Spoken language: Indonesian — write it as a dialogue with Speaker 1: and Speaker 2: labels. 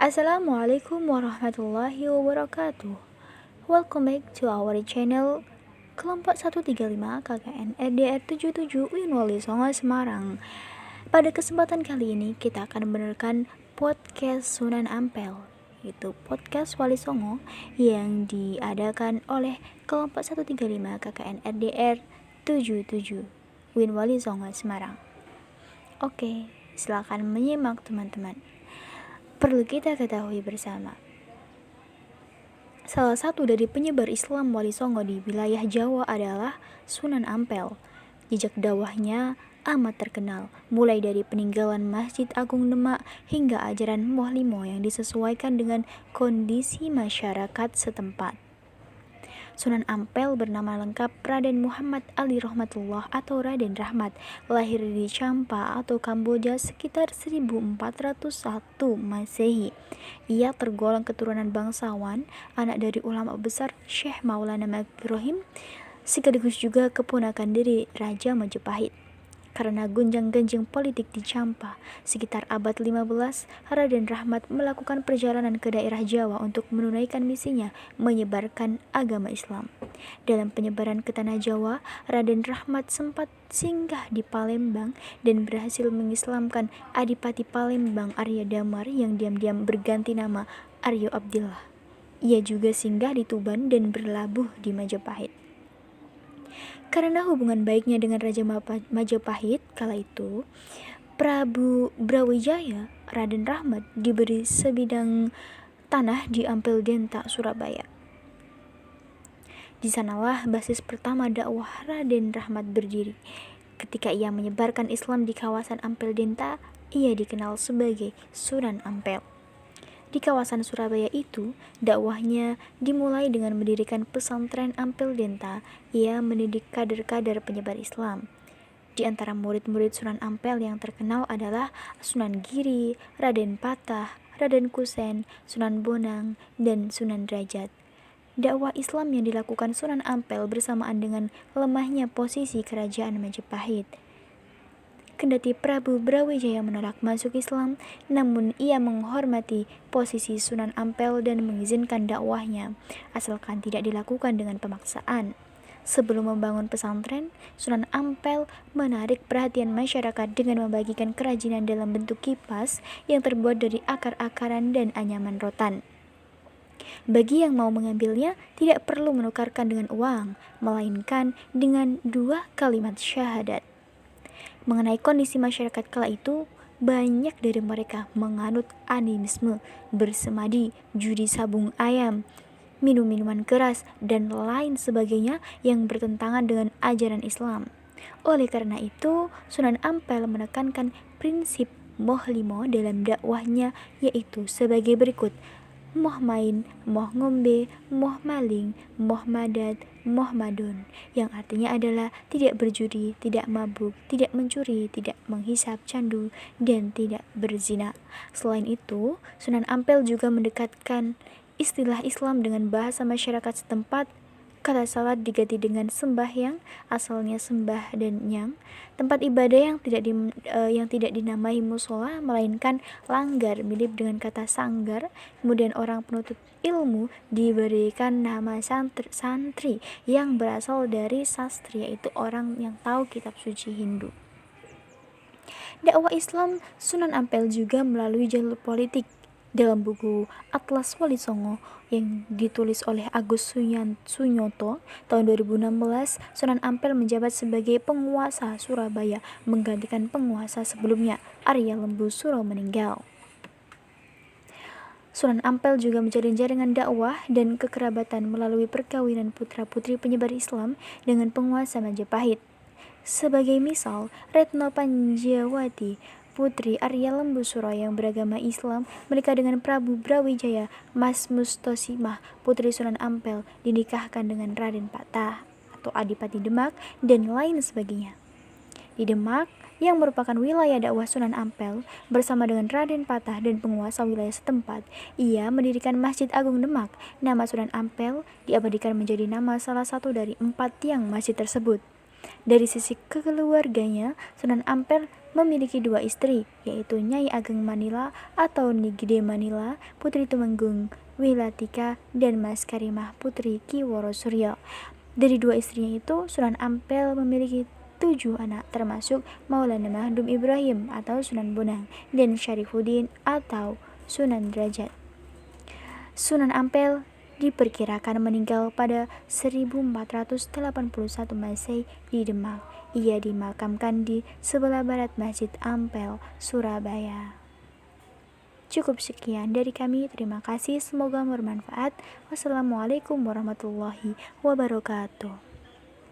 Speaker 1: Assalamualaikum warahmatullahi wabarakatuh. Welcome back to our channel Kelompok 135 KKN RDR 77 Winwali Songo Semarang. Pada kesempatan kali ini kita akan mendengarkan podcast Sunan Ampel, yaitu podcast Wali Songo yang diadakan oleh Kelompok 135 KKN RDR 77 Winwali Songo Semarang. Oke, silakan menyimak teman-teman. Perlu kita ketahui bersama, salah satu dari penyebar Islam Wali Songo di wilayah Jawa adalah Sunan Ampel. Jejak dakwahnya amat terkenal, mulai dari peninggalan Masjid Agung Demak hingga ajaran Moh Limo yang disesuaikan dengan kondisi masyarakat setempat. Sunan Ampel bernama lengkap Raden Muhammad Ali Rahmatullah atau Raden Rahmat, lahir di Champa atau Kamboja sekitar 1401 Masehi. Ia tergolong keturunan bangsawan, anak dari ulama besar Syekh Maulana Ibrahim, sekaligus juga keponakan dari Raja Majapahit. Karena gonjang-ganjing politik di Champa sekitar abad 15, Raden Rahmat melakukan perjalanan ke daerah Jawa untuk menunaikan misinya menyebarkan agama Islam. Dalam penyebaran ke tanah Jawa, Raden Rahmat sempat singgah di Palembang dan berhasil mengislamkan Adipati Palembang Arya Damar yang diam-diam berganti nama Aryo Abdillah. Ia juga singgah di Tuban dan berlabuh di Majapahit. Karena hubungan baiknya dengan Raja Majapahit kala itu, Prabu Brawijaya, Raden Rahmat diberi sebidang tanah di Ampel Denta, Surabaya. Di sanalah basis pertama dakwah Raden Rahmat berdiri. Ketika ia menyebarkan Islam di kawasan Ampel Denta, ia dikenal sebagai Sunan Ampel. Di kawasan Surabaya itu, dakwahnya dimulai dengan mendirikan pesantren Ampel Denta. Ia mendidik kader-kader penyebar Islam. Di antara murid-murid Sunan Ampel yang terkenal adalah Sunan Giri, Raden Patah, Raden Kusen, Sunan Bonang, dan Sunan Derajat. Dakwah Islam yang dilakukan Sunan Ampel bersamaan dengan lemahnya posisi kerajaan Majapahit. Kendati Prabu Brawijaya menolak masuk Islam, namun ia menghormati posisi Sunan Ampel dan mengizinkan dakwahnya, asalkan tidak dilakukan dengan pemaksaan. Sebelum membangun pesantren, Sunan Ampel menarik perhatian masyarakat dengan membagikan kerajinan dalam bentuk kipas yang terbuat dari akar-akaran dan anyaman rotan. Bagi yang mau mengambilnya, tidak perlu menukarkan dengan uang, melainkan dengan 2 kalimat syahadat. Mengenai kondisi masyarakat kala itu, banyak dari mereka menganut animisme, bersemadi, judi sabung ayam, minum minuman keras, dan lain sebagainya yang bertentangan dengan ajaran Islam. Oleh karena itu, Sunan Ampel menekankan prinsip Moh Limo dalam dakwahnya, yaitu sebagai berikut: moh main, moh ngombe, moh maling, moh madat, moh madon, yang artinya adalah tidak berjudi, tidak mabuk, tidak mencuri, tidak menghisap candu, dan tidak berzina. Selain itu, Sunan Ampel juga mendekatkan istilah Islam dengan bahasa masyarakat setempat. Kata salat diganti dengan sembahyang, asalnya sembah dan nyang. Tempat ibadah yang tidak dinamai musola melainkan langgar, mirip dengan kata sanggar. Kemudian orang penuntut ilmu diberikan nama santri yang berasal dari sastri, yaitu orang yang tahu kitab suci Hindu. Dakwah Islam Sunan Ampel juga melalui jalur politik. Dalam buku Atlas Wali Songo yang ditulis oleh Agus Sunyoto tahun 2016, Sunan Ampel menjabat sebagai penguasa Surabaya menggantikan penguasa sebelumnya, Arya Lembu Suro, meninggal. Sunan Ampel juga menjalin jaringan dakwah dan kekerabatan melalui perkawinan putra-putri penyebar Islam dengan penguasa Majapahit. Sebagai misal, Retno Panjawati, putri Arya Lembu Suro yang beragama Islam, menikah dengan Prabu Brawijaya. Mas Mustosimah, putri Sunan Ampel, dinikahkan dengan Raden Patah atau Adipati Demak, dan lain sebagainya. Di Demak, yang merupakan wilayah dakwah Sunan Ampel, bersama dengan Raden Patah dan penguasa wilayah setempat, ia mendirikan Masjid Agung Demak. Nama Sunan Ampel diabadikan menjadi nama salah satu dari 4 tiang masjid tersebut. Dari sisi keluarganya, Sunan Ampel memiliki 2 istri, yaitu Nyai Ageng Manila atau Nyi Gede Manila, Putri Tumenggung Wilatika, dan Mas Karimah Putri Ki Woro Suryo. Dari 2 istrinya itu, Sunan Ampel memiliki 7 anak, termasuk Maulana Mahdum Ibrahim atau Sunan Bonang dan Syarifuddin atau Sunan Derajat. Sunan Ampel diperkirakan meninggal pada 1481 Masehi di Demak. Ia dimakamkan di sebelah barat Masjid Ampel, Surabaya. Cukup sekian dari kami, terima kasih, semoga bermanfaat. Wassalamualaikum warahmatullahi wabarakatuh.